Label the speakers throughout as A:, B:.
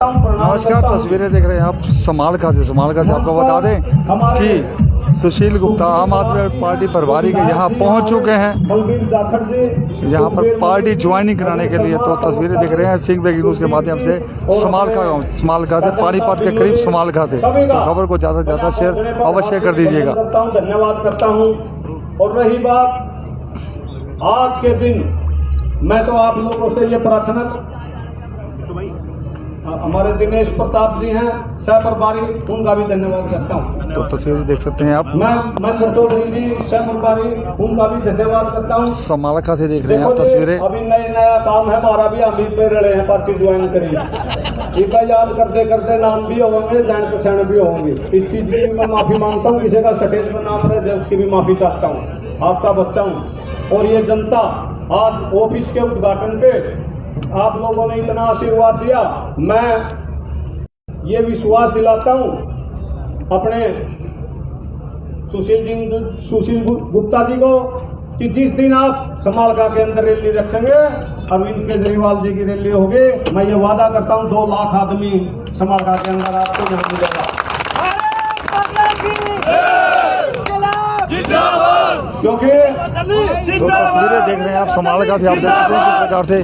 A: नमस्कार, तस्वीरें देख रहे हैं आप समालखा से आपको बता दें कि सुशील गुप्ता आम आदमी पार्टी प्रभारी के यहाँ पहुँच चुके हैं, यहाँ पर पार्टी ज्वाइनिंग कराने के लिए। तो तस्वीरें देख रहे हैं सिंह ब्रेकिंग न्यूज़ के माध्यम से समालखा से पानीपत के करीब समालखा से। तो खबर को ज़्यादा से ज़्यादा शेयर अवश्य कर दीजिएगा।
B: धन्यवाद करता हूँ। और रही बात आज के दिन, मैं तो आप लोगों से ये प्रार्थना, हमारे दिनेश प्रताप जी हैं सह प्रभारी, उनका भी धन्यवाद करता हूँ।
A: तो तस्वीर देख सकते हैं आप,
B: मैं चौधरी जी सह प्रभारी, उनका भी धन्यवाद करता हूँ।
A: समालखा से देख रहे हैं आप तस्वीरें।
B: अभी नया काम है हमारा भी, हम भी पे रहे हैं पार्टी ज्वाइन करी। इनका याद करते करते नाम भी होंगे, जान पहचान भी होंगे। इस चीज की मैं माफी मांगता हूँ, किसी का सटेज में नाम रहे उसकी भी माफी चाहता हूँ। आपका बच्चा हूँ। और ये जनता आज ऑफिस के उद्घाटन पे आप लोगों ने इतना आशीर्वाद दिया, मैं ये विश्वास दिलाता हूं अपने सुशील गुप्ता जी को कि जिस दिन आप समालखा के अंदर रैली रखेंगे, अरविंद केजरीवाल जी की रैली होगी, मैं ये वादा करता हूं 2 लाख आदमी समालखा के अंदर आपको यहाँ मिलेगा। क्योंकि
A: तो तस्वीरें देख रहे हैं आप समालखा से, आप देख सकते हैं किस प्रकार से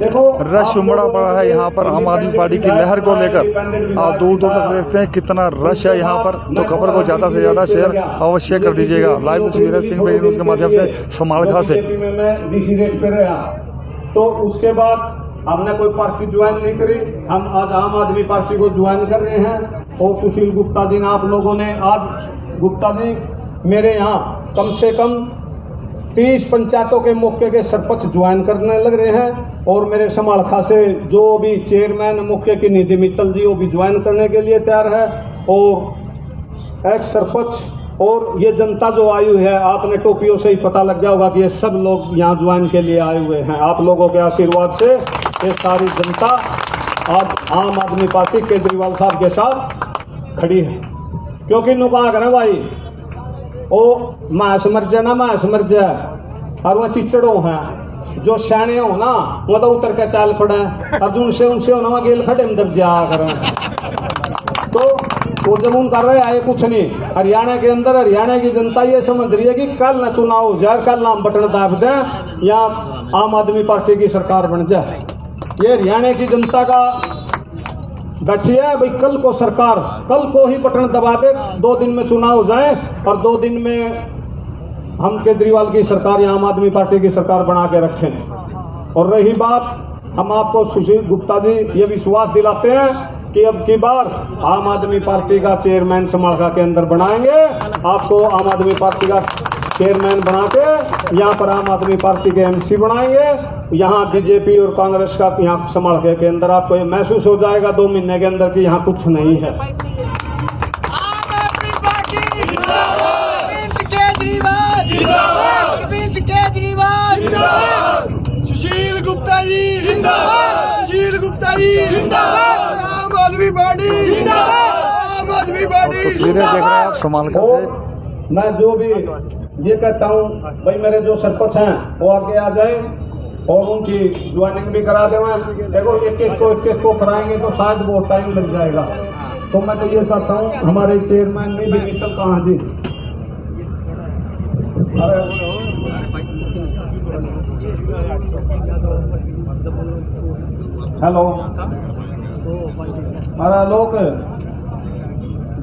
A: रश उमड़ा पड़ा है यहाँ पर आम आदमी पार्टी की लहर को लेकर। आप दूर दूर तक देखते हैं कितना रश है यहाँ पर। तो खबर को ज़्यादा से ज़्यादा शेयर अवश्य कर दीजिएगा। लाइव तस्वीरें सिंह ब्रेकिंग न्यूज़ के माध्यम से समालखा से।
B: मैं डीसी रेट पे रहा, तो उसके बाद हमने कोई पार्टी ज्वाइन नहीं करी, हम आज आम आदमी पार्टी को ज्वाइन कर रहे हैं। और सुशील गुप्ता जी, आप लोगों ने आज, गुप्ता जी मेरे यहाँ कम से कम 30 पंचायतों के मौके के सरपंच ज्वाइन करने लग रहे हैं। और मेरे समालखा से जो भी चेयरमैन मौके की निधि मित्तल जी, वो भी ज्वाइन करने के लिए तैयार है। और एक्स सरपंच और ये जनता जो आई हुई है, आपने टोपियों से ही पता लग गया होगा कि ये सब लोग यहाँ ज्वाइन के लिए आए हुए हैं। आप लोगों के आशीर्वाद से ये सारी जनता आज आम आदमी पार्टी केजरीवाल साहब के साथ खड़ी है। क्योंकि नुका करें भाई, ओ मैं समझ जाए ना, मैं समझ जाए, और वह चिचड़ो हैं जो सैने हो ना, वो तो उतर के चाल पड़े, अर्जुन से उनसे हो ना, वह गेल खड़े में दब जा करें। तो वो जब उन कर रहे आए कुछ नहीं। हरियाणा के अंदर हरियाणा की जनता ये समझ रही है कि कल न चुनाव हो जाए, कल नाम बटन दाब दें या आम आदमी पार्टी की सरकार बन जाए। ये हरियाणा की जनता का बैठी है भाई, कल को सरकार, कल को ही बटन दबा दे, 2 दिन में चुनाव हो जाए और 2 दिन में हम केजरीवाल की सरकार या आम आदमी पार्टी की सरकार बना के रखें। और रही बात, हम आपको सुशील गुप्ता जी ये विश्वास दिलाते हैं कि अब की बार आम आदमी पार्टी का चेयरमैन समालखा के अंदर बनाएंगे। आपको आम आदमी पार्टी का चेयरमैन बना के यहाँ पर आम आदमी पार्टी के एमसी बनाएंगे। यहाँ बीजेपी और कांग्रेस का यहाँ समालखा के अंदर आपको ये महसूस हो जाएगा 2 महीने के अंदर कि यहाँ कुछ नहीं है।
C: सुशील गुप्ता जी जिंदाबाद, सुशील गुप्ता जी जिंदाबाद, आम आदमी पार्टी जिंदाबाद, आम आदमी पार्टी।
A: तस्वीरें देख रहे हैं आप समालखा से।
B: मैं जो भी ये कहता हूँ भाई, मेरे जो सरपंच हैं वो आगे आ जाए और उनकी ज्वाइनिंग भी करा दें। देखो एक एक को कराएंगे तो शायद वो टाइम लग जाएगा। तो मैं तो ये चाहता हूँ, हमारे चेयरमैन निधि मित्तल कहाँ जी, हेलो, अरे लोग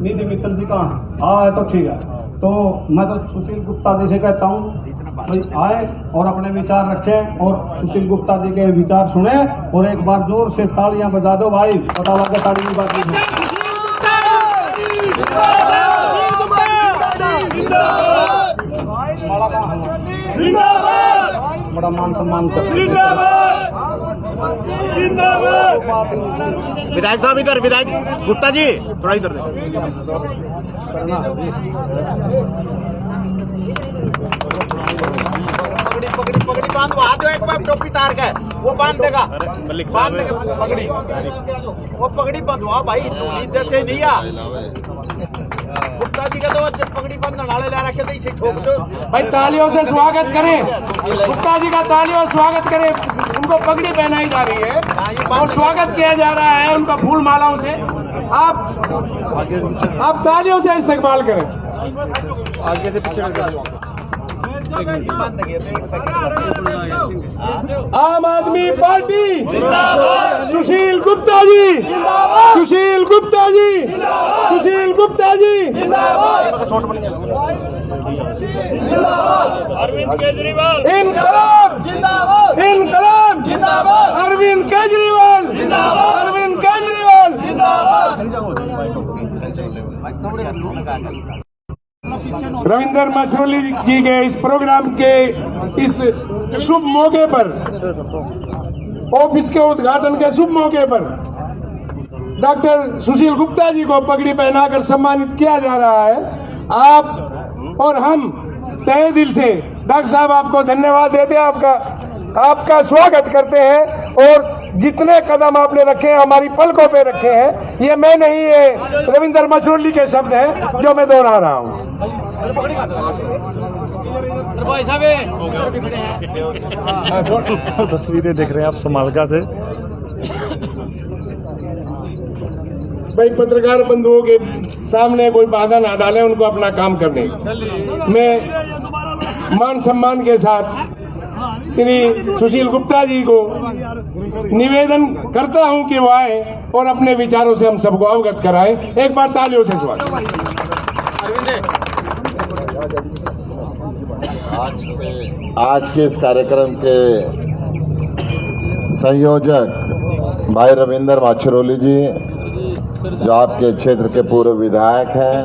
B: निधि मित्तल जी कहाँ? हाँ तो ठीक है। तो मैं तो सुशील गुप्ता जी से कहता हूँ भाई आए और अपने विचार रखें और सुशील गुप्ता जी के विचार सुने। और एक बार जोर से तालियां बजा दो भाई, पता लगा ताली की बात नहीं। बड़ा मान सम्मान
D: विधायक साहब इधर, विधायक गुप्ता जी थोड़ा इधर पगड़ी पगड़ी पगड़ी बांध, वहां जो एक बार टोपी तार का है वो बांध देगा, बांध देगा पगड़ी, वो पगड़ी बंधवा भाई, जैसे नहीं आ गुप्ता जी का तो पगड़ी बंद नाले ला रखे थे, इसे ठोक दो
E: भाई। तालियों से स्वागत करें गुप्ता जी का, तालियों से स्वागत करें। उनको पगड़ी पहनाई जा रही है और स्वागत किया जा रहा है उनका फूल मालाओं से। आप तालियों से इस्तेमाल करें।
A: आगे से पीछे
E: आम आदमी पार्टी सुशील गुप्ता जी, सुशील गुप्ता जी, सुशील गुप्ता जी,
F: अरविंद केजरीवाल
E: इनकलाब जिंदाबाद, इनकलाब जिंदाबाद, अरविंद केजरीवाल जिंदाबाद, अरविंद केजरीवाल जिंदाबाद। रविंदर मछरोली जी के इस प्रोग्राम के इस शुभ मौके पर, ऑफिस के उद्घाटन के शुभ मौके पर डॉक्टर सुशील गुप्ता जी को पगड़ी पहनाकर सम्मानित किया जा रहा है। आप और हम तहे दिल से डॉक्टर साहब आपको धन्यवाद देते हैं, आपका स्वागत करते हैं। और जितने कदम आपने रखे हैं हमारी पलकों पे रखे हैं, ये मैं नहीं, ये रविंदर मछरोली के शब्द हैं जो मैं दोहरा रहा हूँ।
A: तस्वीरें देख रहे हैं आप समालका से।
E: भाई पत्रकार बंधुओं के सामने कोई बाधा ना डालें उनको अपना काम करने। मैं मान सम्मान के साथ श्री सुशील गुप्ता जी को निवेदन करता हूं कि वो आए और अपने विचारों से हम सबको अवगत कराएं। एक बार तालियों से स्वागत।
G: आज के इस कार्यक्रम के संयोजक भाई रविंदर मछरोली जी, जो आपके क्षेत्र के पूर्व विधायक हैं,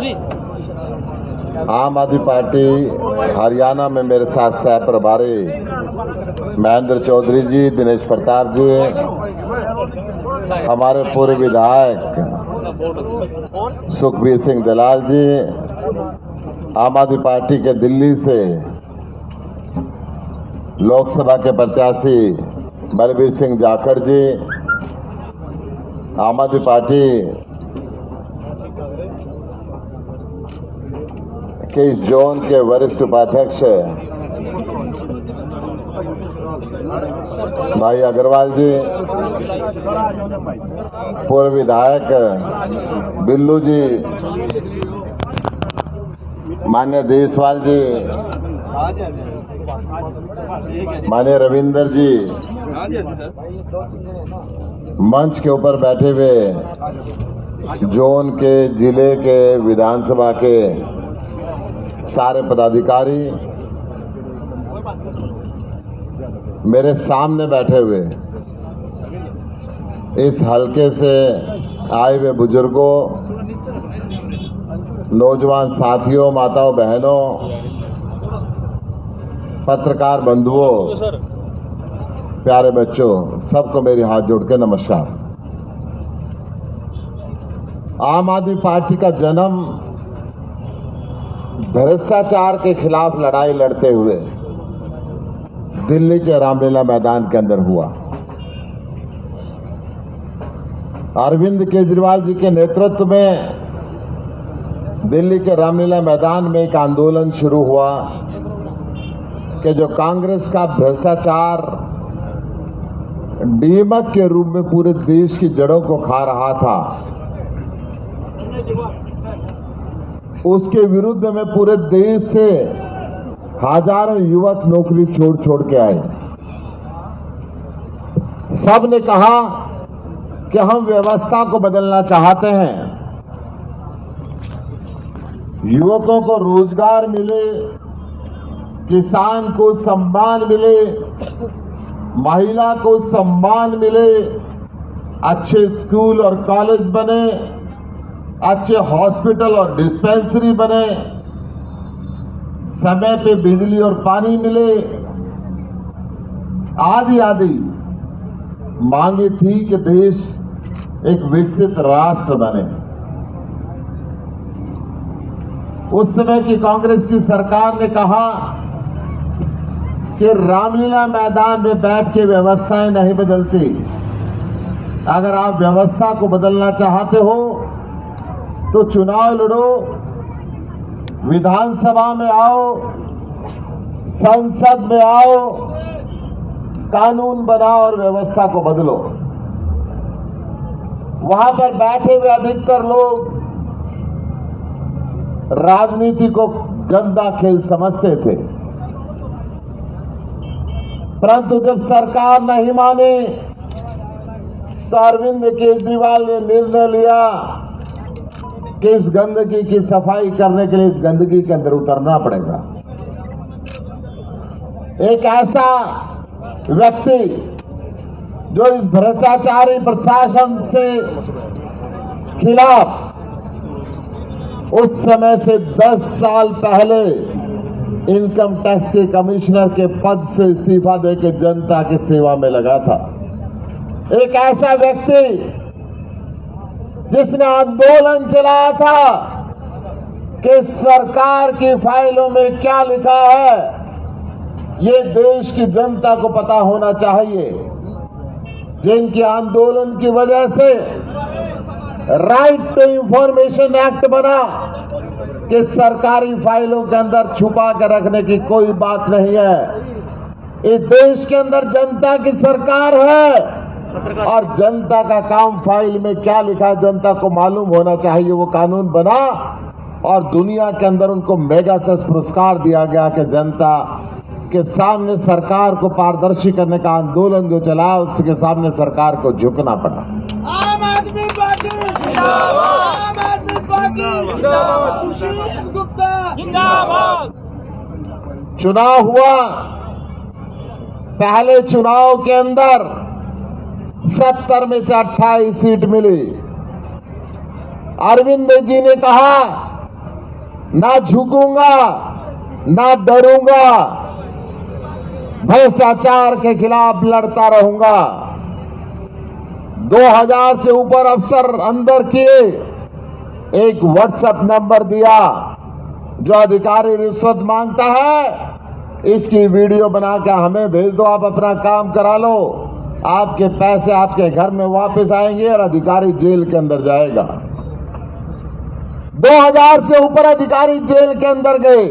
G: आम आदमी पार्टी हरियाणा में मेरे साथ सह प्रभारी महेंद्र चौधरी जी, दिनेश प्रताप जी, हमारे पूर्व विधायक सुखबीर सिंह दलाल जी, आम आदमी पार्टी के दिल्ली से लोकसभा के प्रत्याशी बलबीर सिंह जाखड़ जी, आम आदमी पार्टी के इस जोन के वरिष्ठ उपाध्यक्ष भाई अग्रवाल जी, पूर्व विधायक बिल्लू जी, माननीय देशवाल जी, माननीय रविंदर जी, मंच के ऊपर बैठे हुए जोन के, जिले के, विधानसभा के सारे पदाधिकारी, मेरे सामने बैठे हुए इस हलके से आए हुए बुजुर्गों, नौजवान साथियों, माताओं बहनों, पत्रकार बंधुओं, प्यारे बच्चों, सबको मेरी हाथ जोड़ के नमस्कार। आम आदमी पार्टी का जन्म भ्रष्टाचार के खिलाफ लड़ाई लड़ते हुए दिल्ली के रामलीला मैदान के अंदर हुआ। अरविंद केजरीवाल जी के नेतृत्व में दिल्ली के रामलीला मैदान में एक आंदोलन शुरू हुआ कि जो कांग्रेस का भ्रष्टाचार दीमक के रूप में पूरे देश की जड़ों को खा रहा था, उसके विरुद्ध में पूरे देश से हजारों युवक नौकरी छोड़ छोड़ के आए। सब ने कहा कि हम व्यवस्था को बदलना चाहते हैं, युवकों को रोजगार मिले, किसान को सम्मान मिले, महिला को सम्मान मिले, अच्छे स्कूल और कॉलेज बने, अच्छे हॉस्पिटल और डिस्पेंसरी बने, समय पे बिजली और पानी मिले, आदि आदि मांगे थी कि देश एक विकसित राष्ट्र बने। उस समय की कांग्रेस की सरकार ने कहा कि रामलीला मैदान में बैठ के व्यवस्थाएं नहीं बदलती। अगर आप व्यवस्था को बदलना चाहते हो तो चुनाव लड़ो, विधानसभा में आओ, संसद में आओ, कानून बनाओ और व्यवस्था को बदलो। वहां पर बैठे हुए अधिकतर लोग राजनीति को गंदा खेल समझते थे, परंतु जब सरकार नहीं माने तो अरविंद केजरीवाल ने निर्णय लिया कि इस गंदगी की सफाई करने के लिए इस गंदगी के अंदर उतरना पड़ेगा। एक ऐसा व्यक्ति जो इस भ्रष्टाचारी प्रशासन से खिलाफ उस समय से 10 साल पहले इनकम टैक्स के कमिश्नर के पद से इस्तीफा देकर जनता की सेवा में लगा था। एक ऐसा व्यक्ति जिसने आंदोलन चलाया था कि सरकार की फाइलों में क्या लिखा है ये देश की जनता को पता होना चाहिए। जिनके आंदोलन की वजह से राइट टू इंफॉर्मेशन एक्ट बना कि सरकारी फाइलों के अंदर छुपा कर रखने की कोई बात नहीं है। इस देश के अंदर जनता की सरकार है और जनता का काम फाइल में क्या लिखा है जनता को मालूम होना चाहिए। वो कानून बना और दुनिया के अंदर उनको मेगासेस पुरस्कार दिया गया कि जनता के सामने सरकार को पारदर्शी करने का आंदोलन जो चला उसके सामने सरकार को झुकना पड़ा।
C: आम आदमी पार्टी जिंदाबाद, आम आदमी पार्टी जिंदाबाद, सुशील गुप्ता जिंदाबाद।
G: चुनाव हुआ, पहले चुनाव के अंदर 70 में से 28 सीट मिली। अरविंद जी ने कहा ना झुकूंगा ना डरूंगा, भ्रष्टाचार के खिलाफ लड़ता रहूंगा। 2000 से ऊपर अफसर अंदर किए, एक व्हाट्सएप नंबर दिया जो अधिकारी रिश्वत मांगता है इसकी वीडियो बना के हमें भेज दो, आप अपना काम करा लो, आपके पैसे आपके घर में वापस आएंगे और अधिकारी जेल के अंदर जाएगा। 2000 से ऊपर अधिकारी जेल के अंदर गए।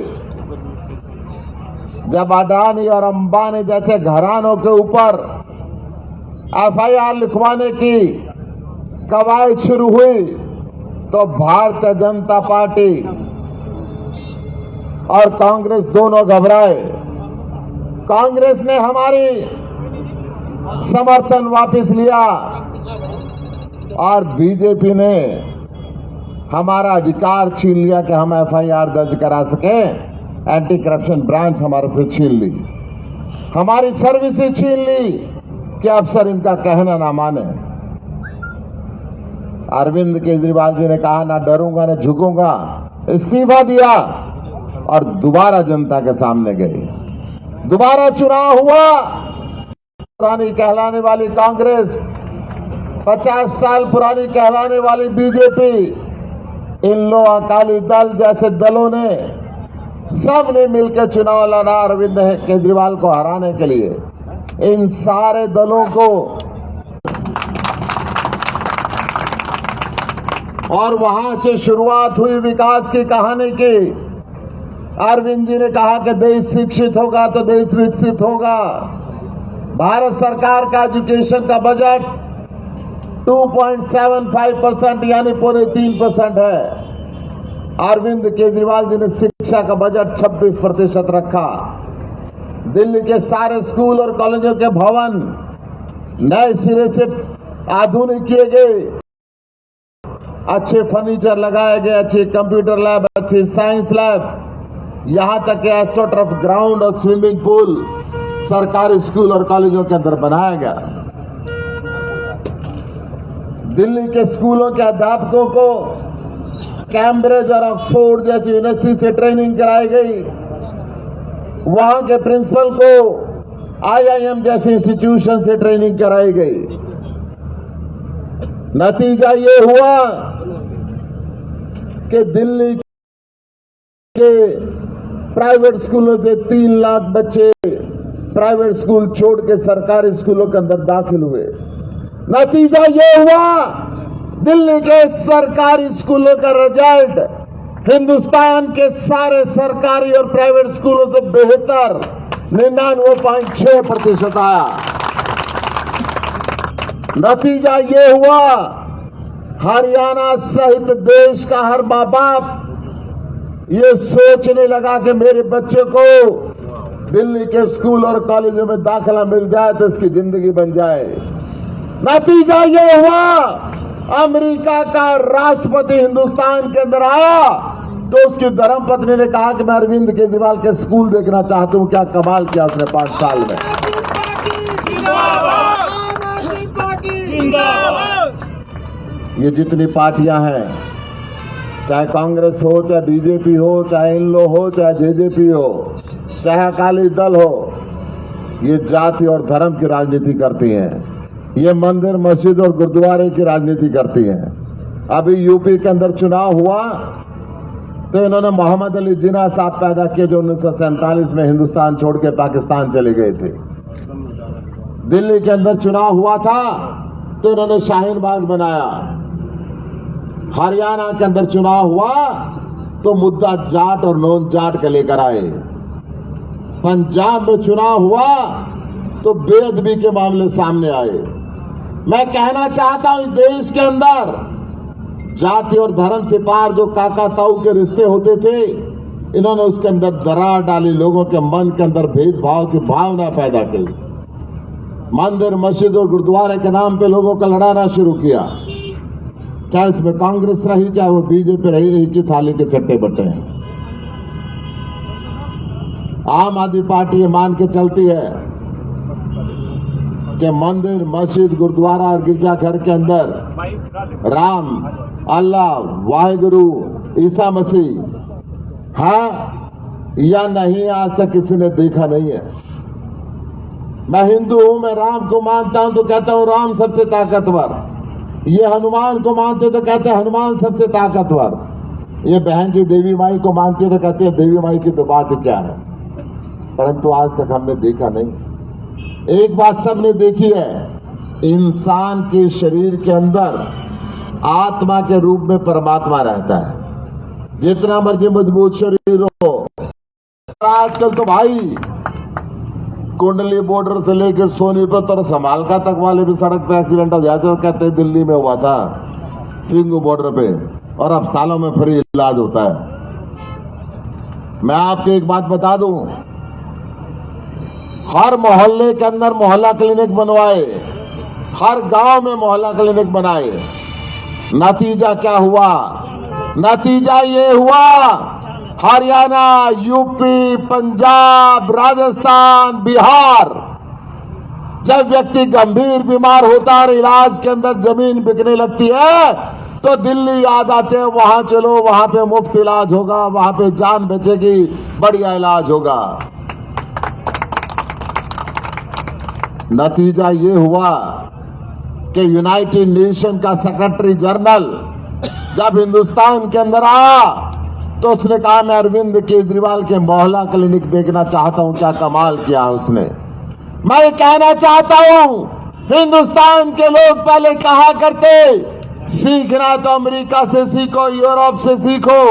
G: जब अडानी और अंबानी जैसे घरानों के ऊपर एफआईआर लिखवाने की कवायद शुरू हुई तो भारतीय जनता पार्टी और कांग्रेस दोनों घबराए। कांग्रेस ने हमारी समर्थन वापस लिया और बीजेपी ने हमारा अधिकार छीन लिया कि हम एफआईआर दर्ज करा सके। एंटी करप्शन ब्रांच हमारे से छीन ली, हमारी सर्विसेज छीन ली कि अफसर इनका कहना ना माने। अरविंद केजरीवाल जी ने कहा ना डरूंगा ना झुकूंगा, इस्तीफा दिया और दोबारा जनता के सामने गए। दोबारा चुनाव हुआ। पुरानी कहलाने वाली कांग्रेस, 50 साल पुरानी कहलाने वाली बीजेपी, इन लोग अकाली दल जैसे दलों ने सब ने मिलकर चुनाव लड़ा अरविंद केजरीवाल को हराने के लिए। इन सारे दलों को और वहां से शुरुआत हुई विकास की कहानी की। अरविंद जी ने कहा कि देश शिक्षित होगा तो देश विकसित होगा। भारत सरकार का एजुकेशन का बजट 2.75% यानी पूरे 3% है। अरविंद केजरीवाल जी ने शिक्षा का बजट 26% रखा। दिल्ली के सारे स्कूल और कॉलेजों के भवन नए सिरे से आधुनिक किए गए, अच्छे फर्नीचर लगाए गए, अच्छे कंप्यूटर लैब, अच्छे साइंस लैब, यहां तक कि एस्ट्रोटर्फ ग्राउंड और स्विमिंग पूल सरकारी स्कूल और कॉलेजों के अंदर बनाया गया। दिल्ली के स्कूलों के अध्यापकों को कैम्ब्रिज और ऑक्सफोर्ड जैसी यूनिवर्सिटी से ट्रेनिंग कराई गई। वहां के प्रिंसिपल को आईआईएम जैसे इंस्टीट्यूशन से ट्रेनिंग कराई गई। नतीजा ये हुआ कि दिल्ली के प्राइवेट स्कूलों से 3 लाख बच्चे प्राइवेट स्कूल छोड़ के सरकारी स्कूलों के अंदर दाखिल हुए। नतीजा ये हुआ, दिल्ली के सरकारी स्कूलों का रिजल्ट हिंदुस्तान के सारे सरकारी और प्राइवेट स्कूलों से बेहतर 99.6% आया। नतीजा ये हुआ, हरियाणा सहित देश का हर मां बाप ये सोचने लगा कि मेरे बच्चे को दिल्ली के स्कूल और कॉलेजों में दाखिला मिल जाए तो इसकी जिंदगी बन जाए। नतीजा ये हुआ, अमेरिका का राष्ट्रपति हिंदुस्तान के अंदर आया तो उसकी धर्मपत्नी ने कहा कि मैं अरविंद केजरीवाल के स्कूल देखना चाहती हूं। क्या कमाल किया उसने 5 साल में। ये जितनी पार्टियां हैं, चाहे कांग्रेस हो, चाहे बीजेपी हो, चाहे इनलो हो, चाहे जेजेपी हो, चाहे अकाली दल हो, ये जाति और धर्म की राजनीति करती हैं। ये मंदिर, मस्जिद और गुरुद्वारे की राजनीति करती हैं। अभी यूपी के अंदर चुनाव हुआ तो इन्होंने मोहम्मद अली जिन्ना साहब पैदा किए जो 1947 में हिंदुस्तान छोड़ के पाकिस्तान चले गए थे। दिल्ली के अंदर चुनाव हुआ था तो इन्होंने शाहीन बाग बनाया। हरियाणा के अंदर चुनाव हुआ तो मुद्दा जाट और नॉन जाट का लेकर आए। पंजाब में चुनाव हुआ तो बेअदबी के मामले सामने आए। मैं कहना चाहता हूं, देश के अंदर जाति और धर्म से पार जो काका ताऊ के रिश्ते होते थे, इन्होंने उसके अंदर दरार डाली, लोगों के मन के अंदर भेदभाव की भावना पैदा की। मंदिर, मस्जिद और गुरुद्वारे के नाम पे लोगों को लड़ाना शुरू किया। चाहे उसमें कांग्रेस रही, चाहे वो बीजेपी रही, एक ही थाली के चट्टे बट्टे हैं। आम आदमी पार्टी ये मान के चलती है कि मंदिर, मस्जिद, गुरुद्वारा और गिरजाघर के अंदर राम, अल्लाह, वाहिगुरु, ईसा मसीह हाँ या नहीं, आज तक किसी ने देखा नहीं है। मैं हिंदू हूं, मैं राम को मानता हूं तो कहता हूं राम सबसे ताकतवर। ये हनुमान को मानते तो कहते हैं हनुमान सबसे ताकतवर। ये बहन जी देवी माई को मानती है तो कहते हैं देवी माई की तो बात क्या है। परंतु आज तक हमने देखा नहीं। एक बात सबने देखी है, इंसान के शरीर के अंदर आत्मा के रूप में परमात्मा रहता है। जितना मर्जी मजबूत शरीर हो, आजकल तो भाई कुंडली बॉर्डर से लेके सोनीपत और समालका तक वाले भी सड़क पे एक्सीडेंट हो जाते हैं। कहते हैं दिल्ली में हुआ था सिंगू बॉर्डर पे, और अब सालों में फ्री इलाज होता है। मैं आपको एक बात बता दूं, हर मोहल्ले के अंदर मोहल्ला क्लिनिक बनवाए, हर गांव में मोहल्ला क्लिनिक बनाए। नतीजा क्या हुआ? नतीजा ये हुआ, हरियाणा, यूपी, पंजाब, राजस्थान, बिहार, जब व्यक्ति गंभीर बीमार होता है और इलाज के अंदर जमीन बिकने लगती है तो दिल्ली याद आते हैं, वहां चलो, वहां पे मुफ्त इलाज होगा, वहां पे जान बचेगी, बढ़िया इलाज होगा। नतीजा ये हुआ कि यूनाइटेड नेशन का सेक्रेटरी जनरल जब हिंदुस्तान के अंदर आया तो उसने कहा मैं अरविंद केजरीवाल के मोहल्ला क्लिनिक देखना चाहता हूं। क्या कमाल किया उसने। मैं कहना चाहता हूं, हिंदुस्तान के लोग पहले कहा करते सीखना तो अमेरिका से सीखो, यूरोप से सीखो।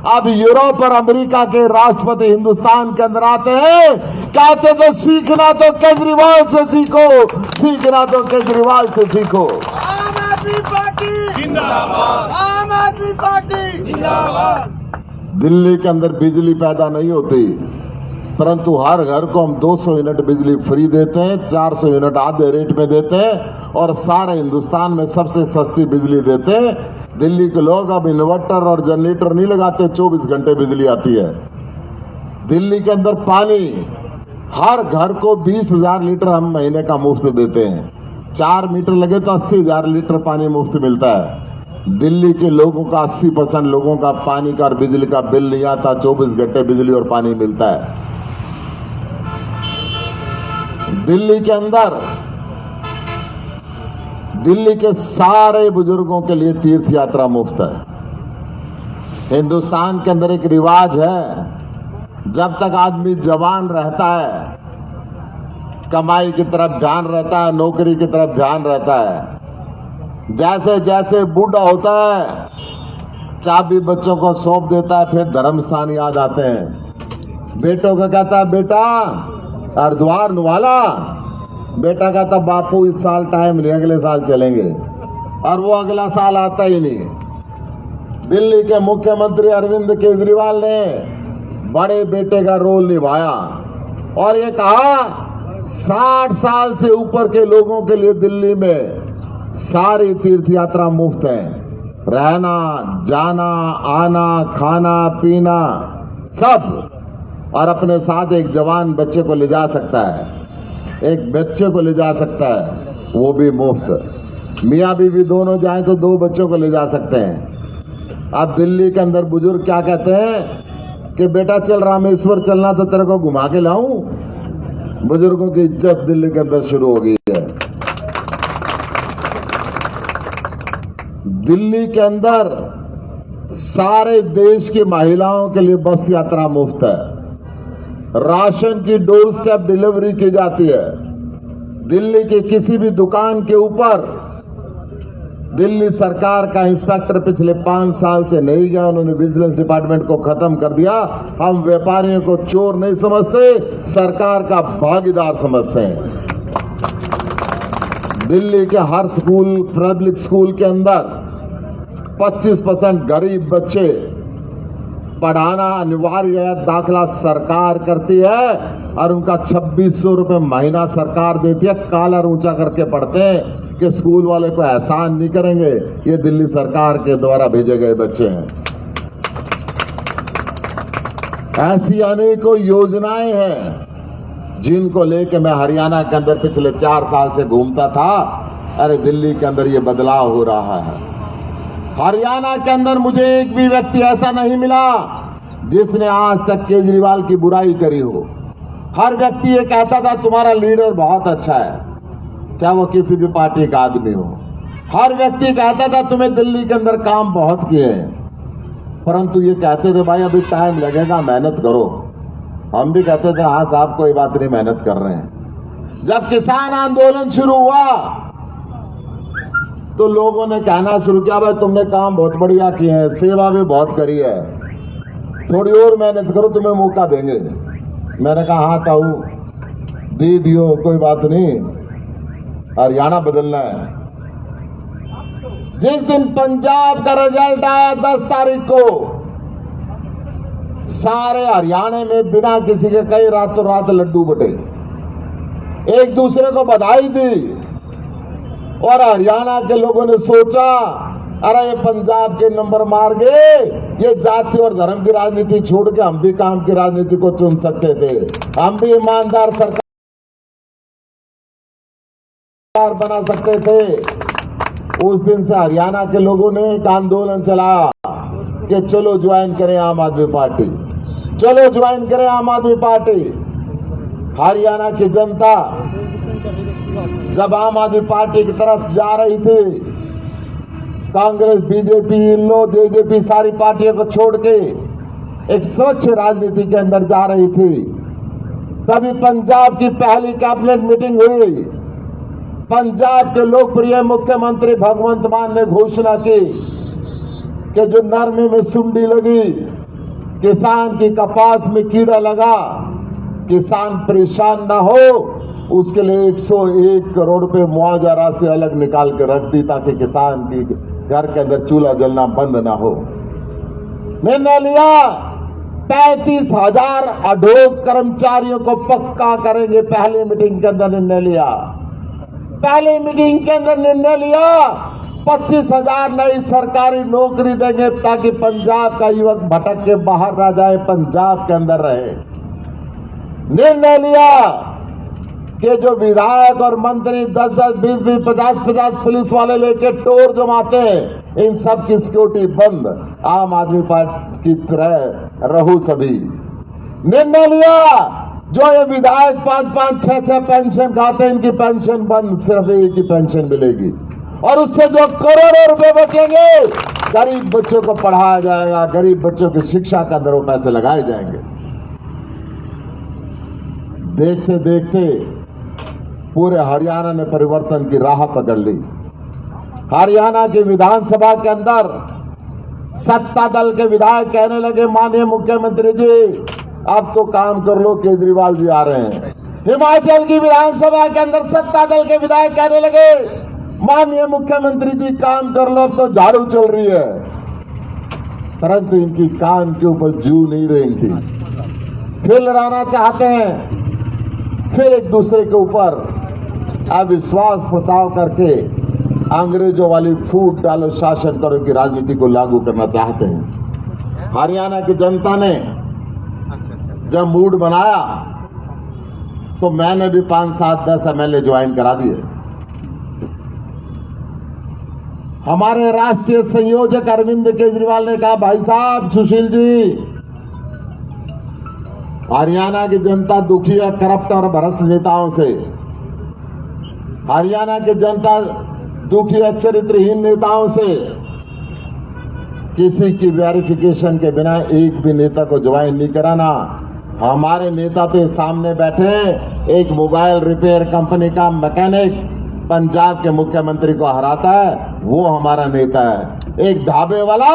G: अब यूरोप और अमेरिका के राष्ट्रपति हिंदुस्तान के अंदर आते हैं, कहते तो सीखना तो केजरीवाल से सीखो, सीखना तो केजरीवाल से सीखो।
C: आम आदमी पार्टी जिंदाबाद, आम आदमी पार्टी जिंदाबाद।
G: दिल्ली के अंदर बिजली पैदा नहीं होती, परंतु हर घर को हम 200 यूनिट बिजली फ्री देते हैं, 400 यूनिट आधे रेट में देते हैं और सारे हिंदुस्तान में सबसे सस्ती बिजली देते हैं। दिल्ली के लोग अब इन्वर्टर और जनरेटर नहीं लगाते, 24 घंटे बिजली आती है। दिल्ली के अंदर पानी हर घर को 20,000 लीटर हम महीने का मुफ्त देते हैं। 4 मीटर लगे तो 80,000 लीटर पानी मुफ्त मिलता है। दिल्ली के लोगों का 80% लोगों का पानी का और बिजली का बिल नहीं आता, 24 घंटे बिजली और पानी मिलता है। दिल्ली के अंदर दिल्ली के सारे बुजुर्गों के लिए तीर्थ यात्रा मुफ्त है। हिंदुस्तान के अंदर एक रिवाज है, जब तक आदमी जवान रहता है कमाई की तरफ ध्यान रहता है, नौकरी की तरफ ध्यान रहता है। जैसे जैसे बूढ़ा होता है चाबी बच्चों को सौंप देता है, फिर धर्म स्थान याद आते हैं। बेटों को कहता है बेटा हरिद्वार नुवाला, बेटा कहता बापू इस साल टाइम नहीं, अगले साल चलेंगे, और वो अगला साल आता ही नहीं। दिल्ली के मुख्यमंत्री अरविंद केजरीवाल ने बड़े बेटे का रोल निभाया और ये कहा 60 साल से ऊपर के लोगों के लिए दिल्ली में सारी तीर्थ यात्रा मुफ्त है। रहना, जाना, आना, खाना, पीना सब, और अपने साथ एक जवान बच्चे को ले जा सकता है, एक बच्चे को ले जा सकता है, वो भी मुफ्त। मियाँ बीवी दोनों जाएं तो 2 बच्चों को ले जा सकते हैं। अब दिल्ली के अंदर बुजुर्ग क्या कहते हैं कि बेटा चल रामेश्वर चलना तो तेरे को घुमा के लाऊं। बुजुर्गों की इज्जत दिल्ली के अंदर शुरू हो गई है। दिल्ली के अंदर सारे देश की महिलाओं के लिए बस यात्रा मुफ्त है। राशन की डोर स्टेप डिलीवरी की जाती है। दिल्ली की किसी भी दुकान के ऊपर दिल्ली सरकार का इंस्पेक्टर पिछले 5 साल से नहीं गया, उन्होंने विजिलेंस डिपार्टमेंट को खत्म कर दिया। हम व्यापारियों को चोर नहीं समझते, सरकार का भागीदार समझते हैं। दिल्ली के हर स्कूल, पब्लिक स्कूल के अंदर 25% गरीब बच्चे पढ़ाना अनिवार्य है, दाखला सरकार करती है और उनका 2600 रुपये महीना सरकार देती है। कॉलर ऊंचा करके पढ़ते हैं कि स्कूल वाले को एहसान नहीं करेंगे, ये दिल्ली सरकार के द्वारा भेजे गए बच्चे हैं। ऐसी अनेकों योजनाएं हैं जिनको लेके मैं हरियाणा के अंदर पिछले 4 साल से घूमता था। अरे दिल्ली के अंदर ये बदलाव हो रहा है। हरियाणा के अंदर मुझे एक भी व्यक्ति ऐसा नहीं मिला जिसने आज तक केजरीवाल की बुराई करी हो। हर व्यक्ति ये कहता था तुम्हारा लीडर बहुत अच्छा है, चाहे वो किसी भी पार्टी का आदमी हो। हर व्यक्ति कहता था तुम्हें दिल्ली के अंदर काम बहुत किए हैं, परंतु ये कहते थे भाई अभी टाइम लगेगा, मेहनत करो। हम भी कहते थे हाँ साहब कोई बात नहीं, मेहनत कर रहे हैं। जब किसान आंदोलन शुरू हुआ तो लोगों ने कहना शुरू किया भाई तुमने काम बहुत बढ़िया किए हैं, सेवा भी बहुत करी है, थोड़ी और मेहनत करो, तुम्हें मौका देंगे। मैंने कहा हाँ ताऊ दे दियो, कोई बात नहीं, हरियाणा बदलना है। जिस दिन पंजाब का रिजल्ट आया 10 तारीख को, सारे हरियाणा में बिना किसी के कई रातों रात लड्डू बटे, एक दूसरे को बधाई दी। और हरियाणा के लोगों ने सोचा अरे ये पंजाब के नंबर मार गए, ये जाति और धर्म की राजनीति छोड़ के हम भी काम की राजनीति को चुन सकते थे, हम भी ईमानदार सरकार बना सकते थे। उस दिन से हरियाणा के लोगों ने एक आंदोलन चलाया कि चलो ज्वाइन करें आम आदमी पार्टी, चलो ज्वाइन करें आम आदमी पार्टी। हरियाणा की जनता जब आम आदमी पार्टी की तरफ जा रही थी, कांग्रेस, बीजेपी, इन लोग जेजेपी सारी पार्टियों को छोड़ के एक स्वच्छ राजनीति के अंदर जा रही थी, तभी पंजाब की पहली कैबिनेट मीटिंग हुई। पंजाब के लोकप्रिय मुख्यमंत्री भगवंत मान ने घोषणा की कि जो नरमे में सुंडी लगी, किसान की कपास में कीड़ा लगा, किसान परेशान ना हो, उसके लिए 101 करोड़ रुपए मुआवजा राशि अलग निकाल के रख दी ताकि किसान की घर के अंदर चूल्हा जलना बंद ना हो। निर्णय लिया 35,000 अधोग कर्मचारियों को पक्का करेंगे। पहली मीटिंग के अंदर निर्णय लिया, पहली मीटिंग के अंदर निर्णय लिया 25,000 नई सरकारी नौकरी देंगे ताकि पंजाब का युवक भटक के बाहर ना जाए, पंजाब के अंदर रहे। निर्णय लिया कि जो विधायक और मंत्री 10-10, 20-20, 50-50 पुलिस वाले लेके टोर जमाते हैं, इन सब की सिक्योरिटी बंद, आम आदमी पार्टी की तरह रहो सभी। निर्णय लिया जो ये विधायक 5-5, 6-6 पेंशन खाते हैं, इनकी पेंशन बंद, सिर्फ एक ही पेंशन मिलेगी। और उससे जो करोड़ों रुपए बचेंगे गरीब बच्चों को पढ़ाया जाएगा, गरीब बच्चों की शिक्षा के अंदर वो पैसे लगाए जाएंगे। देखते देखते पूरे हरियाणा ने परिवर्तन की राह पकड़ ली। हरियाणा की विधानसभा के अंदर सत्ता दल के विधायक कहने लगे, माननीय मुख्यमंत्री जी अब तो काम कर लो, केजरीवाल जी आ रहे हैं। हिमाचल की विधानसभा के अंदर सत्ता दल के विधायक कहने लगे, माननीय मुख्यमंत्री जी काम कर लो, अब तो झाड़ू चल रही है। परंतु इनकी काम के ऊपर जू नहीं रही थी। फिर लड़ाना चाहते हैं, फिर एक दूसरे के ऊपर अविश्वास प्रस्ताव करके अंग्रेजों वाली फूट डालो शासन करो की राजनीति को लागू करना चाहते हैं। हरियाणा की जनता ने जब मूड बनाया तो मैंने भी 5, 7, 10 MLA ज्वाइन करा दिए। हमारे राष्ट्रीय संयोजक अरविंद केजरीवाल ने कहा, भाई साहब सुशील जी, हरियाणा की जनता दुखी है करप्ट और भ्रष्ट नेताओं से। हरियाणा की जनता दुखी है चरित्रहीन नेताओं से। किसी की वेरिफिकेशन के बिना एक भी नेता को ज्वाइन नहीं कराना। हमारे नेता तो सामने बैठे हैं, एक मोबाइल रिपेयर कंपनी का मैकेनिक पंजाब के मुख्यमंत्री को हराता है, वो हमारा नेता है। एक ढाबे वाला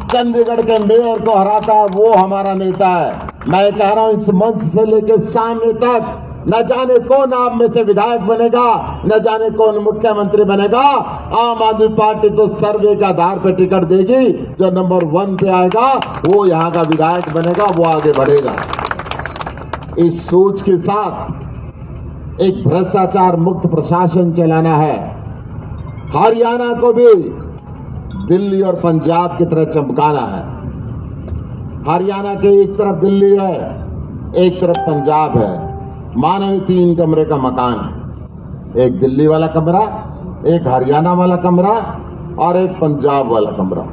G: चंडीगढ़ के मेयर को हराता है, वो हमारा नेता है। मैं कह रहा हूं इस मंच से लेकर सामने तक न जाने कौन आप में से विधायक बनेगा, न जाने कौन मुख्यमंत्री बनेगा। आम आदमी पार्टी तो सर्वे के आधार पर टिकट देगी, जो नंबर 1 पे आएगा वो यहाँ का विधायक बनेगा, वो आगे बढ़ेगा। इस सोच के साथ एक भ्रष्टाचार मुक्त प्रशासन चलाना है। हरियाणा को भी दिल्ली और पंजाब की तरह चमकाना है। हरियाणा के एक तरफ दिल्ली है, एक तरफ पंजाब है। मानो 3 कमरे का मकान है, एक दिल्ली वाला कमरा, एक हरियाणा वाला कमरा और एक पंजाब वाला कमरा।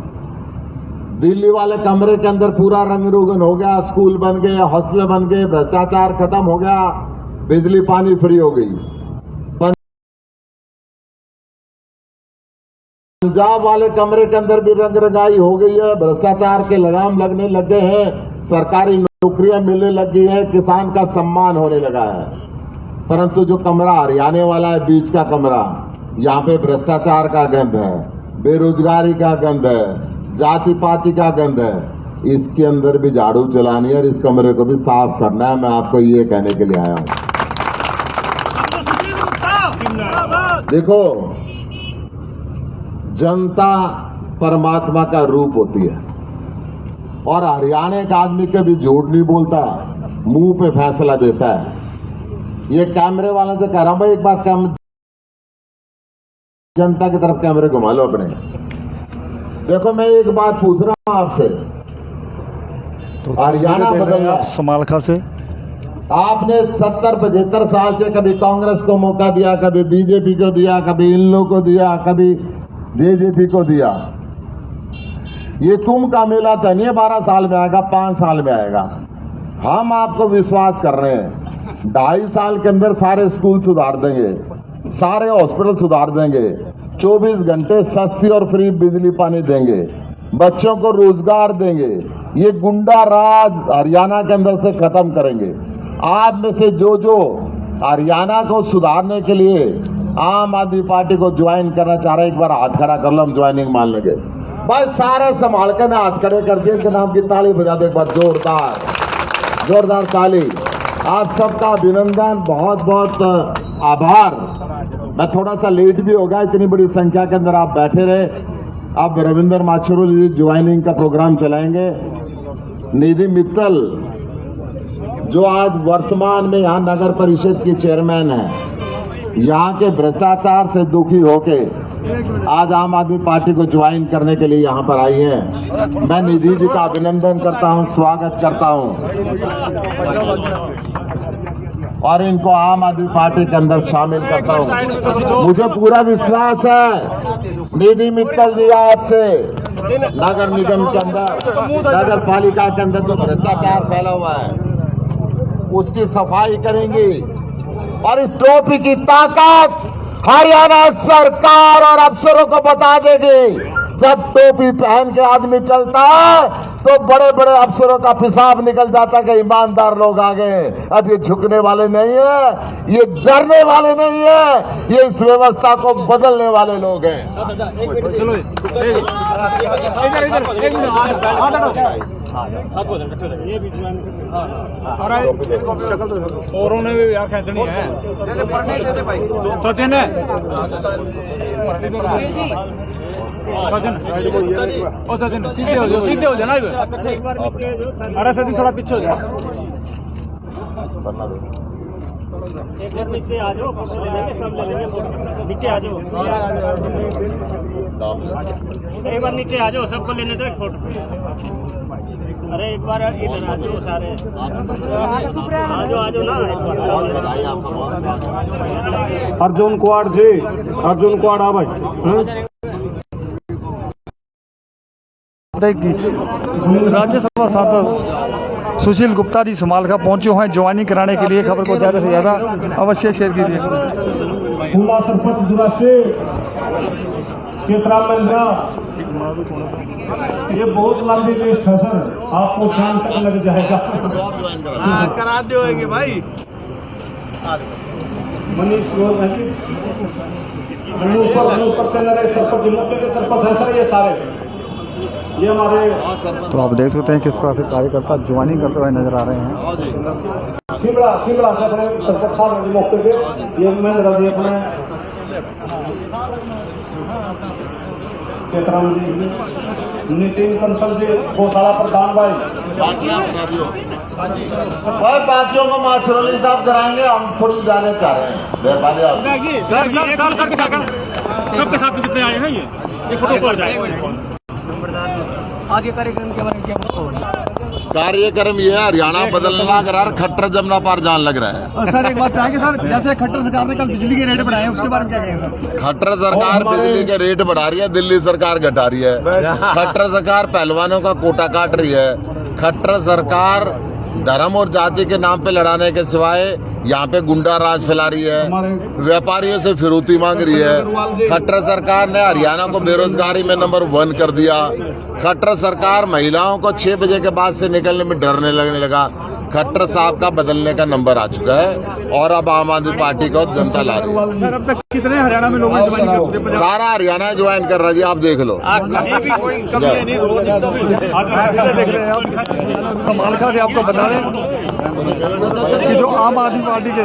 G: दिल्ली वाले कमरे के अंदर पूरा रंग रोगन हो गया, स्कूल बन गए, हॉस्पिटल बन गए, भ्रष्टाचार खत्म हो गया, बिजली पानी फ्री हो गई। पंजाब वाले कमरे के अंदर भी रंग रंगाई हो गई है, भ्रष्टाचार के लगाम लगने लग गए हैं, सरकारी नौकरियां मिलने लग गई है, किसान का सम्मान होने लगा है। परंतु जो कमरा हरियाणा वाला है, बीच का कमरा, यहाँ पे भ्रष्टाचार का गंध है, बेरोजगारी का गंध है, जाति पाति का गंध है। इसके अंदर भी झाड़ू चलानी है और इस कमरे को भी साफ करना है। मैं आपको ये कहने के लिए आया हूं। देखो, जनता परमात्मा का रूप होती है और हरियाणा का आदमी कभी झूठ नहीं बोलता, मुंह पे फैसला देता है। ये कैमरे वालों से कह रहा हूं भाई, एक बार जनता की तरफ कैमरे घुमा लो अपने। देखो, मैं एक बात पूछ रहा हूं आपसे,
A: तो
G: हरियाणा बदलना,
A: समालखा से
G: आपने 70-75 साल से कभी कांग्रेस को मौका दिया, कभी बीजेपी को दिया, कभी इन लोगों को दिया, कभी जेजेपी को दिया। ये कुंभ का मेला तो नहीं 12 साल में आएगा, 5 साल में आएगा। हम आपको विश्वास कर रहे हैं, 2.5 साल के अंदर सारे स्कूल सुधार देंगे, सारे हॉस्पिटल सुधार देंगे, 24 घंटे सस्ती और फ्री बिजली पानी देंगे, बच्चों को रोजगार देंगे। ये गुंडा राज हरियाणा के अंदर से खत्म करेंगे। आप में से जो हरियाणा को सुधारने के लिए आम आदमी पार्टी को ज्वाइन करना चाह रहे, एक बार हाथ खड़ा कर लो, हम ज्वाइनिंग मान लेंगे। भाई सारे संभाल कर हाथ खड़े कर दिए, इनके नाम की ताली बजा दो एक बार, जोरदार ताली। आप सबका अभिनंदन, बहुत बहुत आभार। मैं थोड़ा सा लेट भी हो गया, इतनी बड़ी संख्या के अंदर आप बैठे रहे। अब रविंद्र माछरोली जी ज्वाइनिंग का प्रोग्राम चलाएंगे। निधि मित्तल जो आज वर्तमान में यहाँ नगर परिषद की चेयरमैन है, यहाँ के भ्रष्टाचार से दुखी होके आज आम आदमी पार्टी को ज्वाइन करने के लिए यहाँ पर आई हैं। मैं निधि जी का अभिनंदन करता हूँ, स्वागत करता हूँ और इनको आम आदमी पार्टी के अंदर शामिल करता हूँ। मुझे पूरा विश्वास है निधि मित्तल जी आपसे नगर निगम के अंदर, नगर पालिका के अंदर जो भ्रष्टाचार फैला हुआ है उसकी सफाई करेंगी और इस टोपी की ताकत हरियाणा सरकार और अफसरों को बता देगी। जब टोपी पहन के आदमी चलता है, तो बड़े बड़े अफसरों का पेशाब निकल जाता कि ईमानदार लोग आ गए। अब ये झुकने वाले नहीं है, ये डरने वाले नहीं है, ये इस व्यवस्था को बदलने वाले लोग हैं।
F: औरों ने भी यहाँ खींचनी है। सचिन है, सचिन ओ सचिन सीधे हो जाना। अरे सचिन थोड़ा पीछे हो जा।
H: एक बार नीचे आ जाओ, ले लेंगे, सब ले लेंगे। नीचे आ जाओ, एक बार नीचे आ जाओ, सबको लेने दो एक फोटो। अरे एक बार इधर आ जाओ सारे, आ जाओ ना एक बार।
B: अर्जुन कुआड़ जी, अर्जुन कुआड़ आ भाई।
A: राज्यसभा सांसद सुशील गुप्ता जी समालखा पहुंचे हुए हैं ज्वाइनिंग कराने के लिए। खबर को ज़्यादा से ज़्यादा अवश्य शेयर कीजिए।
B: पूरा सरपंच दुराशे चित्रा मंदिरा, ये बहुत लंबी लिस्ट है सर, आपको शाम तक लग जाएगा।
D: करा दोगे भाई।
B: मनीष गोयल है, ऊपर से नरेश सरपंच, जिम्मे के सरपंच है सर ये सारे। ये हमारे
A: तो आप देख सकते हैं किस प्रकार से कार्यकर्ता ज्वाइनिंग करते हुए नजर आ रहे हैं।
B: शिमला से अपने सरपंच साहब मौके पे ये महेंद्र जी अपने चेतराम जी, नितिन कंसल जी, गौशाला प्रधान भाई।
G: बाकियों को माशरोली साहब कराएंगे, हम थोड़ी जाने चाह रहे हैं। मेहरबानी आप
F: सबके साथ कितने आए हैं ये फोटो को जाए।
H: आज ये कार्यक्रम के बारे में क्या कुछ
G: कार्यक्रम ये है, हरियाणा बदलना करार खट्टर जमना पार जान लग रहा है।
C: सर एक बात है सर, जैसे खट्टर सरकार ने कल बिजली के रेट बढ़ाए, उसके बारे में क्या कहेंगे सर?
G: खट्टर सरकार बिजली के रेट बढ़ा रही है, दिल्ली सरकार घटा रही है। खट्टर सरकार पहलवानों का कोटा काट रही है। खट्टर सरकार धर्म और जाति के नाम पे लड़ाने के सिवाय यहाँ पे गुंडा राज फैला रही है, व्यापारियों से फिरौती मांग रही है। खट्टर सरकार ने हरियाणा को बेरोजगारी में नंबर 1 कर दिया। खट्टर सरकार महिलाओं को 6 बजे के बाद से निकलने में डरने लगने लगा। खट्टर साहब का बदलने का नंबर आ चुका है और अब आम आदमी पार्टी को जनता ला रही है।
C: सर अब तक कितने हरियाणा में लोग ज्वाइन कर चुके हैं?
G: सारा हरियाणा ज्वाइन कर रहा है जी, आप देख लो।
A: देख रहे हैं आप समालखा से। आपको बता दें कि जो आम आदमी पार्टी के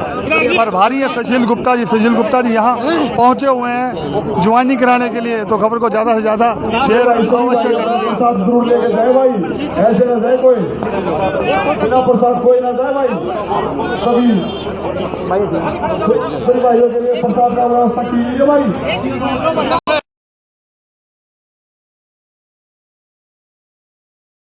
A: प्रभारी है सुशील गुप्ता जी यहाँ पहुंचे हुए हैं ज्वाइनिंग कराने के लिए। तो खबर को ज़्यादा से ज़्यादा शेयर अवश्य करें।
B: प्रसाद जरूर लेके जाए भाई, ऐसे न जाए कोई, बिना प्रसाद कोई ना जाए भाई। सभी भाइयों के लिए प्रसाद का व्यवस्था कीजिए भाई।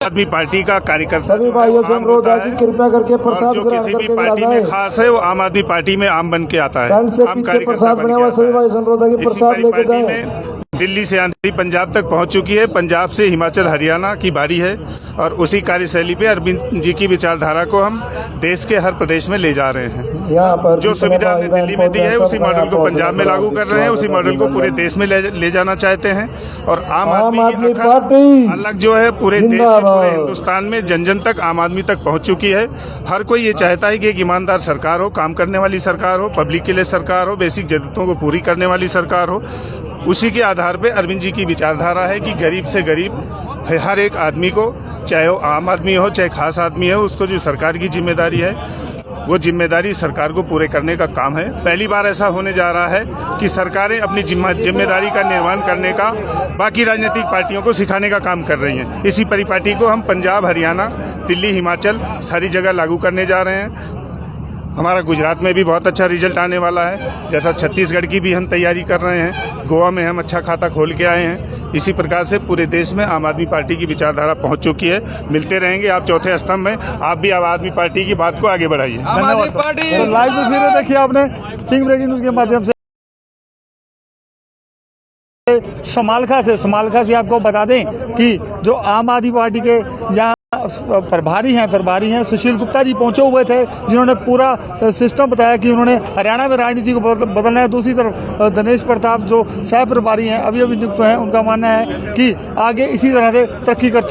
F: आदमी पार्टी का कार्यकर्ता
E: सभी भाइयों से अनुरोध है कि कृपया करके प्रसाद
F: जो
E: ग्रहण
F: किसी भी
E: करके
F: पार्टी
E: चला
F: में
E: जाए।
F: खास है वो आम आदमी पार्टी में आम बन के आता है।
E: फ्रंट से
F: आम
E: पीछे
F: कार्यकर्ता
E: प्रसाद
F: बन
E: बने
F: के
E: हुए
F: आता
E: सभी
F: है।
E: भाई से अनुरोध है कि
F: इसी
E: प्रसाद लेके
F: पार्टी
E: जाए।
F: में दिल्ली से आंधी पंजाब तक पहुंच चुकी है, पंजाब से हिमाचल हरियाणा की बारी है और उसी कार्यशैली पे अरविंद जी की विचारधारा को हम देश के हर प्रदेश में ले जा रहे हैं।
E: यहाँ पर
F: जो सुविधा हमने दिल्ली में दी है उसी मॉडल को पंजाब में लागू कर रहे हैं, उसी मॉडल को पूरे देश में ले जाना चाहते हैं। और आम आदमी
E: पार्टी
F: अलग जो है पूरे देश में, पूरे हिंदुस्तान में जन जन तक आम आदमी तक पहुंच चुकी है। हर कोई ये चाहता है कि एक ईमानदार सरकार हो, काम करने वाली सरकार हो, पब्लिक के लिए सरकार हो, बेसिक जरूरतों को पूरी करने वाली सरकार हो। उसी के आधार पे अरविंद जी की विचारधारा है कि गरीब से गरीब हर एक आदमी को, चाहे वो आम आदमी हो चाहे खास आदमी है, उसको जो सरकार की जिम्मेदारी है वो जिम्मेदारी सरकार को पूरे करने का काम है। पहली बार ऐसा होने जा रहा है कि सरकारें अपनी जिम्मेदारी का निर्वहन करने का बाकी राजनीतिक पार्टियों को सिखाने का काम कर रही हैं। इसी परिपाटी को हम पंजाब, हरियाणा, दिल्ली, हिमाचल सारी जगह लागू करने जा रहे हैं। हमारा गुजरात में भी बहुत अच्छा रिजल्ट आने वाला है, जैसा छत्तीसगढ़ की भी हम तैयारी कर रहे हैं। गोवा में हम अच्छा खाता खोल के आए हैं। इसी प्रकार से पूरे देश में आम आदमी पार्टी की विचारधारा पहुंच चुकी है। मिलते रहेंगे आप चौथे स्तंभ में। आप भी आम आदमी पार्टी की बात को आगे बढ़ाइए।
A: तो लाइव तस्वीरें देखिए आपने सिंह ब्रेकिंग न्यूज के माध्यम से समालखा से आपको बता दें कि जो आम आदमी पार्टी के यहाँ प्रभारी हैं सुशील गुप्ता जी पहुंचे हुए थे, जिन्होंने पूरा सिस्टम बताया कि उन्होंने हरियाणा में राजनीति को बदलना है। दूसरी तरफ दिनेश प्रताप जो सह प्रभारी हैं अभी नियुक्त हैं, उनका मानना है कि आगे इसी तरह से तरक्की करते